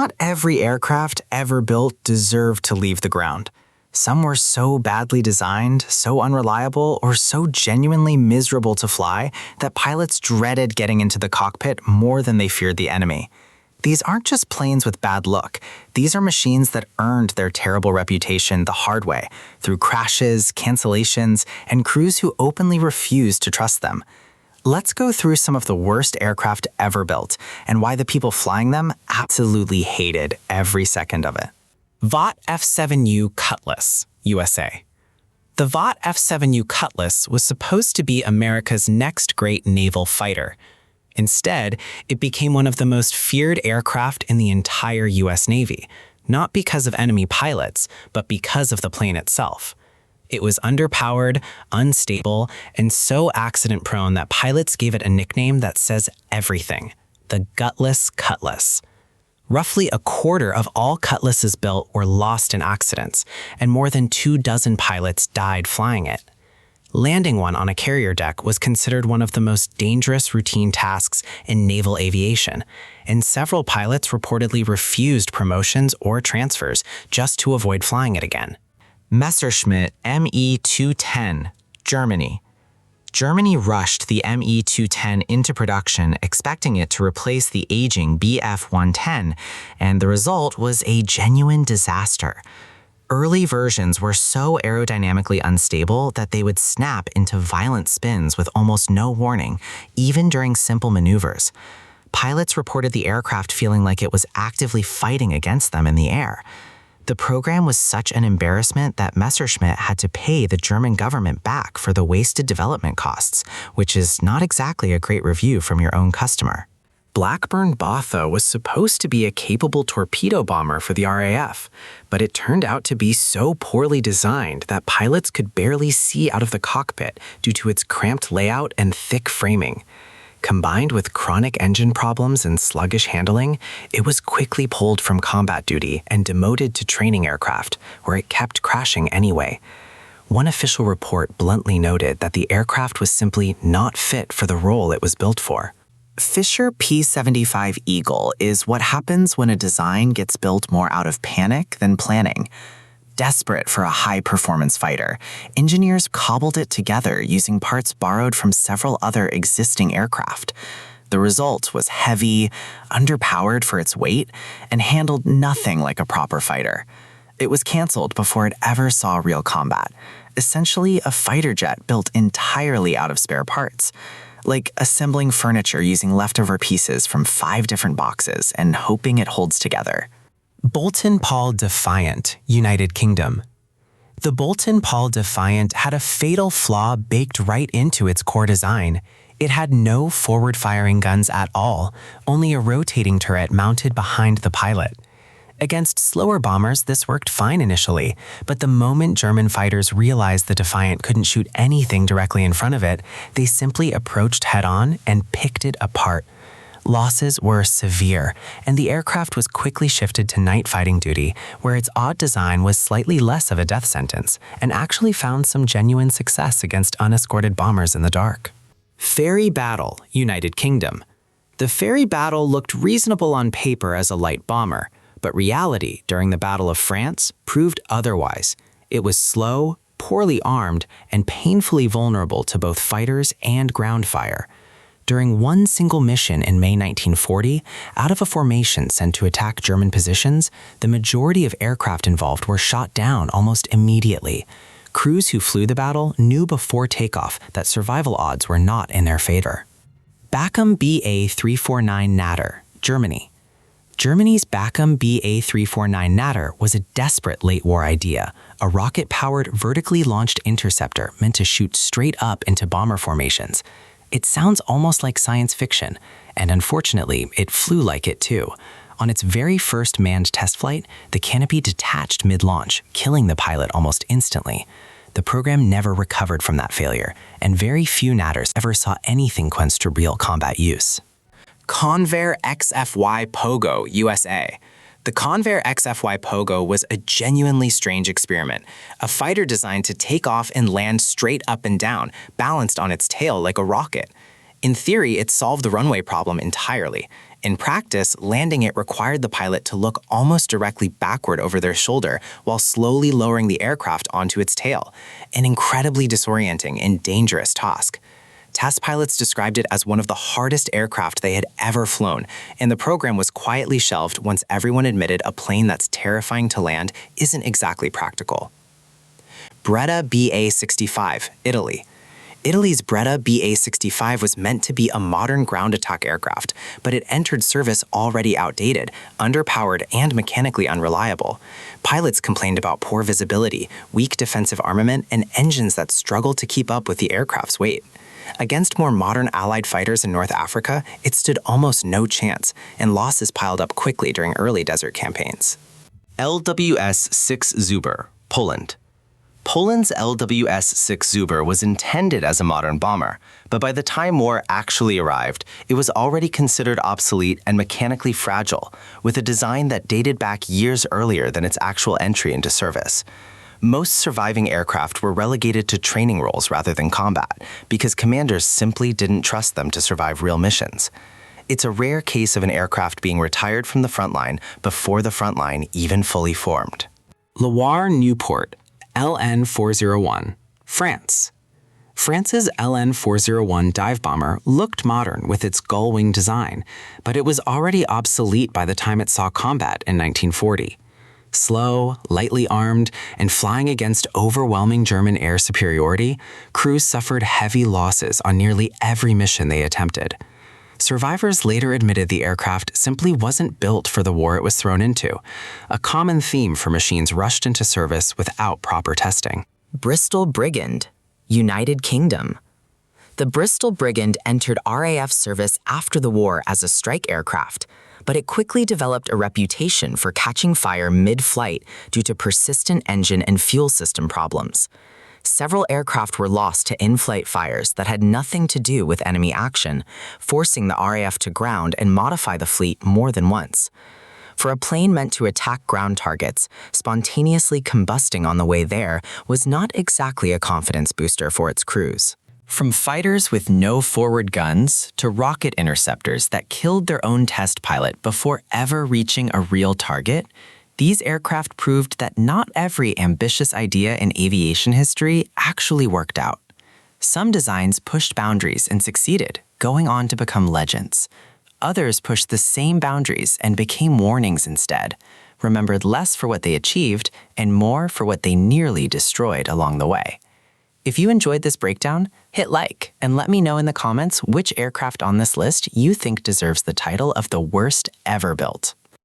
not every aircraft ever built deserved to leave the ground. Some were so badly designed, so unreliable, or so genuinely miserable to fly that pilots dreaded getting into the cockpit more than they feared the enemy. These aren't just planes with bad luck. These are machines that earned their terrible reputation the hard way, through crashes, cancellations, and crews who openly refused to trust them. Let's go through some of the worst aircraft ever built, and why the people flying them absolutely hated every second of it. Vought F-7U Cutlass, USA. The Vought F-7U Cutlass was supposed to be America's next great naval fighter. Instead, it became one of the most feared aircraft in the entire U.S. Navy, not because of enemy pilots, but because of the plane itself. It was underpowered, unstable, and so accident-prone that pilots gave it a nickname that says everything: the Gutless Cutlass. Roughly a quarter of all Cutlasses built were lost in accidents, and more than 24 pilots died flying it. Landing one on a carrier deck was considered one of the most dangerous routine tasks in naval aviation, and several pilots reportedly refused promotions or transfers just to avoid flying it again. Messerschmitt Me-210, Germany. Germany rushed the Me-210 into production, expecting it to replace the aging Bf-110, and the result was a genuine disaster. Early versions were so aerodynamically unstable that they would snap into violent spins with almost no warning, even during simple maneuvers. Pilots reported the aircraft feeling like it was actively fighting against them in the air. The program was such an embarrassment that Messerschmitt had to pay the German government back for the wasted development costs, which is not exactly a great review from your own customer. Blackburn Botha was supposed to be a capable torpedo bomber for the RAF, but it turned out to be so poorly designed that pilots could barely see out of the cockpit due to its cramped layout and thick framing. Combined with chronic engine problems and sluggish handling, it was quickly pulled from combat duty and demoted to training aircraft, where it kept crashing anyway. One official report bluntly noted that the aircraft was simply not fit for the role it was built for. Fisher P-75 Eagle is what happens when a design gets built more out of panic than planning. Desperate for a high-performance fighter, engineers cobbled it together using parts borrowed from several other existing aircraft. The result was heavy, underpowered for its weight, and handled nothing like a proper fighter. It was canceled before it ever saw real combat, essentially a fighter jet built entirely out of spare parts. Like assembling furniture using leftover pieces from 5 different boxes and hoping it holds together. Boulton-Paul Defiant, United Kingdom. The Boulton-Paul Defiant had a fatal flaw baked right into its core design. It had no forward-firing guns at all, only a rotating turret mounted behind the pilot. Against slower bombers, this worked fine initially, but the moment German fighters realized the Defiant couldn't shoot anything directly in front of it, they simply approached head-on and picked it apart. Losses were severe, and the aircraft was quickly shifted to night fighting duty, where its odd design was slightly less of a death sentence, and actually found some genuine success against unescorted bombers in the dark. Ferry Battle, United Kingdom. The Ferry Battle looked reasonable on paper as a light bomber, but reality during the Battle of France proved otherwise. It was slow, poorly armed, and painfully vulnerable to both fighters and ground fire. During one single mission in May 1940, out of a formation sent to attack German positions, the majority of aircraft involved were shot down almost immediately. Crews who flew the battle knew before takeoff that survival odds were not in their favor. Bachem BA-349 Natter, Germany. Germany's Bachem BA-349 Natter was a desperate late-war idea, a rocket-powered, vertically launched interceptor meant to shoot straight up into bomber formations. It sounds almost like science fiction, and unfortunately, it flew like it too. On its very first manned test flight, the canopy detached mid-launch, killing the pilot almost instantly. The program never recovered from that failure, and very few Natters ever saw anything close to real combat use. Convair XFY Pogo, USA. The Convair XFY Pogo was a genuinely strange experiment, a fighter designed to take off and land straight up and down, balanced on its tail like a rocket. In theory, it solved the runway problem entirely. In practice, landing it required the pilot to look almost directly backward over their shoulder while slowly lowering the aircraft onto its tail, an incredibly disorienting and dangerous task. Test pilots described it as one of the hardest aircraft they had ever flown, and the program was quietly shelved once everyone admitted a plane that's terrifying to land isn't exactly practical. Breda BA-65, Italy. Italy's Breda BA-65 was meant to be a modern ground attack aircraft, but it entered service already outdated, underpowered, and mechanically unreliable. Pilots complained about poor visibility, weak defensive armament, and engines that struggled to keep up with the aircraft's weight. Against more modern Allied fighters in North Africa, it stood almost no chance, and losses piled up quickly during early desert campaigns. LWS-6 Zuber, Poland. Poland's LWS-6 Zuber was intended as a modern bomber, but by the time war actually arrived, it was already considered obsolete and mechanically fragile, with a design that dated back years earlier than its actual entry into service. Most surviving aircraft were relegated to training roles rather than combat, because commanders simply didn't trust them to survive real missions. It's a rare case of an aircraft being retired from the front line before the front line even fully formed. Loire Newport, LN-401, France. France's LN-401 dive bomber looked modern with its gull-wing design, but it was already obsolete by the time it saw combat in 1940. Slow, lightly armed, and flying against overwhelming German air superiority, crews suffered heavy losses on nearly every mission they attempted. Survivors later admitted the aircraft simply wasn't built for the war it was thrown into, a common theme for machines rushed into service without proper testing. Bristol Brigand, United Kingdom. The Bristol Brigand entered RAF service after the war as a strike aircraft, but it quickly developed a reputation for catching fire mid-flight due to persistent engine and fuel system problems. Several aircraft were lost to in-flight fires that had nothing to do with enemy action, forcing the RAF to ground and modify the fleet more than once. For a plane meant to attack ground targets, spontaneously combusting on the way there was not exactly a confidence booster for its crews. From fighters with no forward guns to rocket interceptors that killed their own test pilot before ever reaching a real target, these aircraft proved that not every ambitious idea in aviation history actually worked out. Some designs pushed boundaries and succeeded, going on to become legends. Others pushed the same boundaries and became warnings instead, remembered less for what they achieved and more for what they nearly destroyed along the way. If you enjoyed this breakdown, hit like and let me know in the comments which aircraft on this list you think deserves the title of the worst ever built.